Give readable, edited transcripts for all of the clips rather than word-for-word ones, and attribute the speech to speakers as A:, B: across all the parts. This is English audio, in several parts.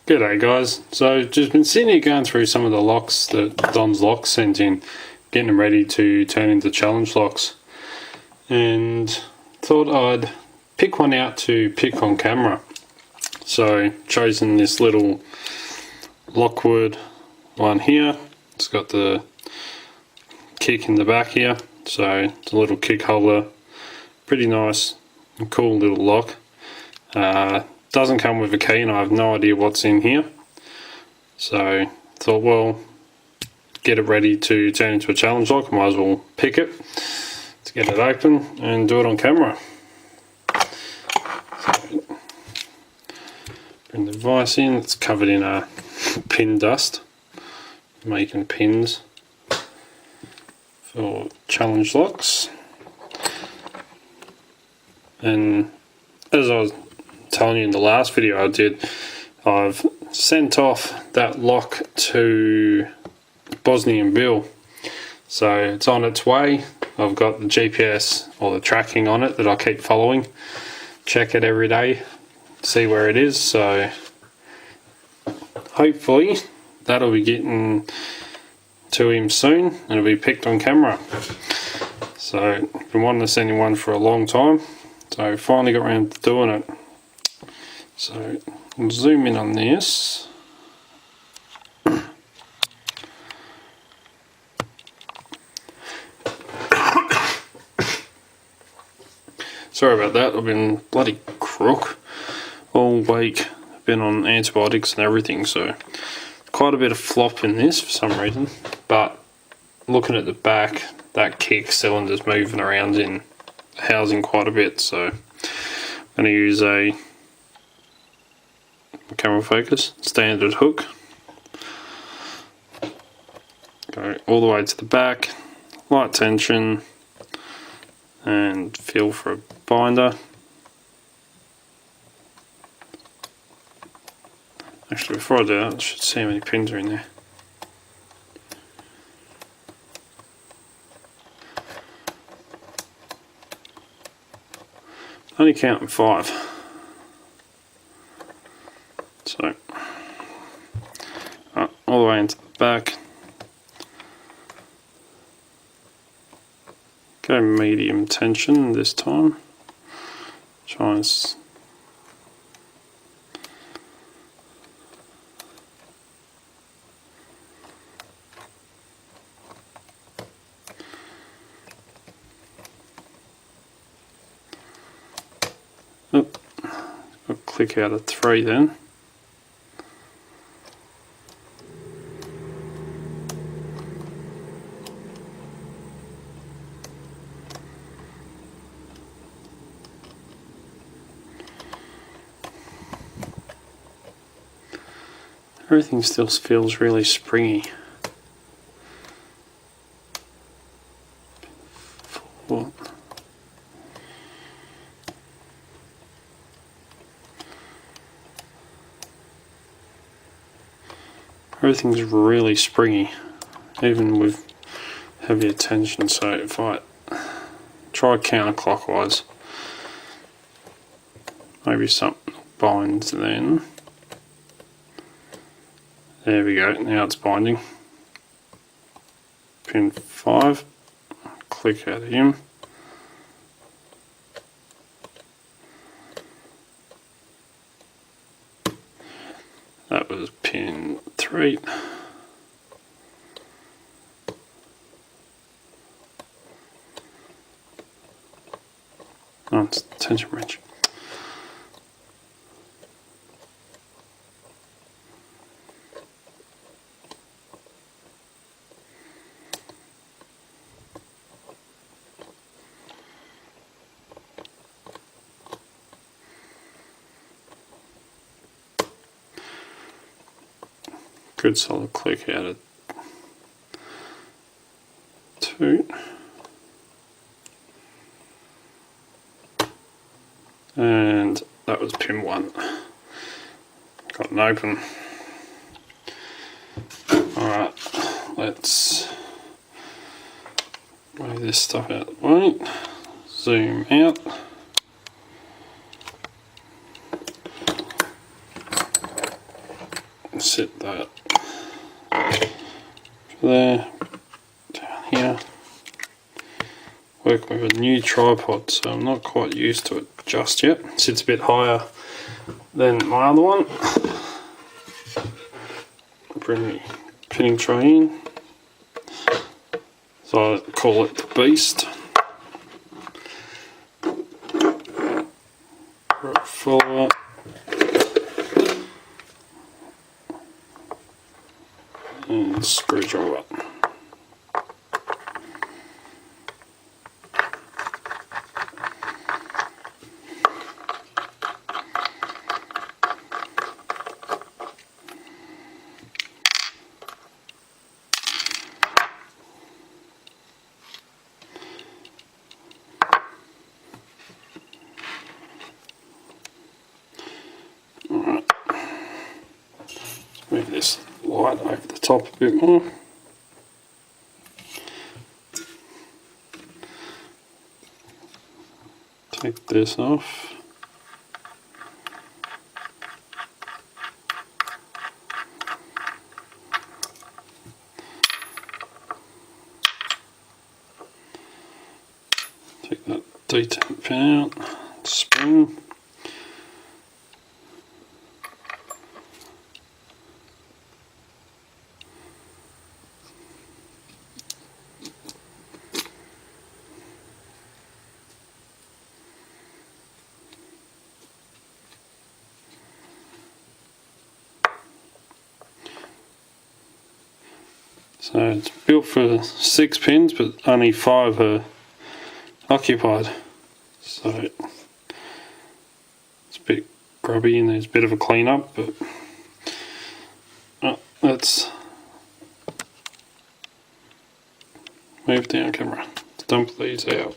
A: G'day guys, so just been sitting here going through some of the locks that Don's Locks sent in, getting them ready to turn into challenge locks, and thought I'd pick one out to pick on camera. So chosen this little Lockwood one here. It's got the kick in the back here, so it's a little kick holder, pretty nice and cool little lock. Doesn't come with a key and I have no idea what's in here, so thought, well, get it ready to turn into a challenge lock, might as well pick it to get it open and do it on camera. So, bring the vise in. It's covered in a pin dust, making pins for challenge locks. And as I was telling you in the last video I did, I've sent off that lock to Bosnian Bill, so it's on its way. I've got the GPS or the tracking on it that I keep following, check it every day, see where it is, so hopefully that'll be getting to him soon and it'll be picked on camera. So I've been wanting to send him one for a long time, so finally got around to doing it. So we'll zoom in on this. Sorry about that, I've been bloody crook all week. I've been on antibiotics and everything, so quite a bit of flop in this for some reason. But looking at the back, that kick cylinder's moving around in the housing quite a bit, so I'm going to use a camera focus, standard hook, go all the way to the back, light tension, and feel for a binder. Actually, before I do that, I should see how many pins are in there. Only counting 5. So, all the way into the back, go medium tension this time, try and I'll click out of 3 then. Everything still feels really springy. 4. Everything's really springy, even with heavier tension, so if I try counterclockwise, maybe something binds then. There we go, now it's binding. Pin 5, click out of him. That was pin 3. Oh, it's the tension wrench. Good solid click out of 2. And that was pin 1. Got an open. Alright, let's move this stuff out of the way. Zoom out. set that there, down here. Work with a new tripod, so I'm not quite used to it just yet. It sits a bit higher than my other one. Bring the pinning tray in. So I call it the Beast. Right forward. And screwdriver. Alright. Let's move this light over the top a bit more. Take this off. Take that detent pin out, spring. So it's built for 6 pins, but only 5 are occupied. So it's a bit grubby and there's a bit of a clean up, but let's move down camera. Dump these out.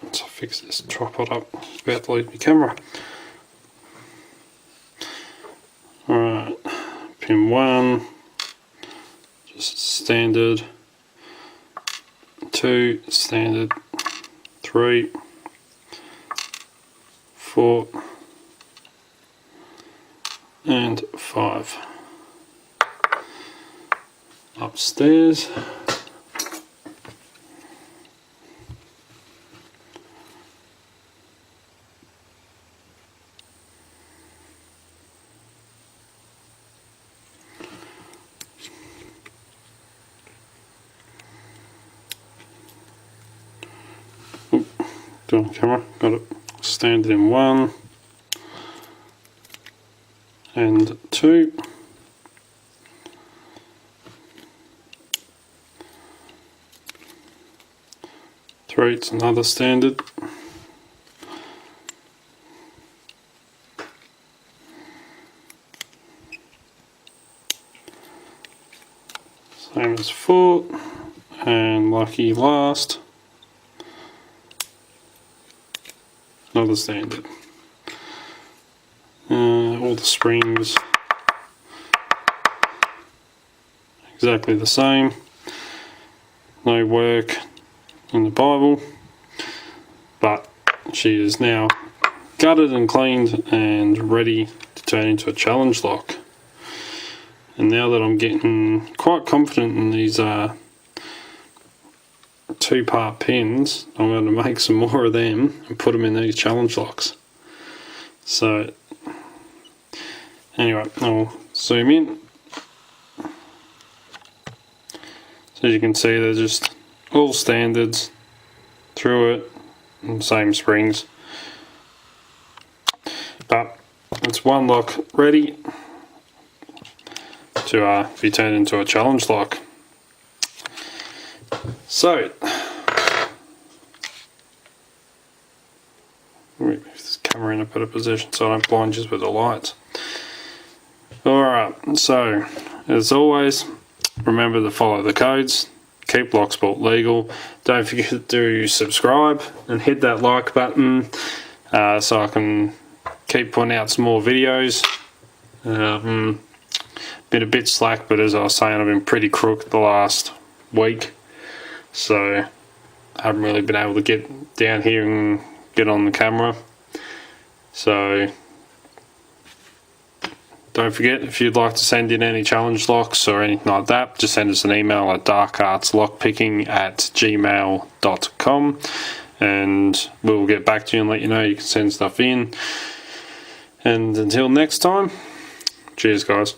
A: Let's fix this tripod up. It's about to leave my camera. Alright. Pin 1, just standard, 2, standard, 3, 4, and 5. Upstairs. On camera, got it. Standard in 1 and 2. 3, it's another standard. Same as 4, and lucky last. Another standard. All the springs exactly the same. No work in the Bible, but she is now gutted and cleaned and ready to turn into a challenge lock. And now that I'm getting quite confident in these 2-part pins, I'm going to make some more of them and put them in these challenge locks. So anyway, I'll zoom in. So as you can see, they're just all standards through it, and same springs, but it's one lock ready to be turned into a challenge lock. So move this camera in a better position so I don't blind you with the lights. Alright, so as always, remember to follow the codes, keep Locksport legal, don't forget to subscribe and hit that like button so I can keep putting out some more videos. Been a bit slack, but as I was saying, I've been pretty crook the last week, so I haven't really been able to get down here and get on the camera. So don't forget, if you'd like to send in any challenge locks or anything like that, just send us an email at darkartslockpicking@gmail.com, and we'll get back to you and let you know you can send stuff in. And until next time, cheers guys.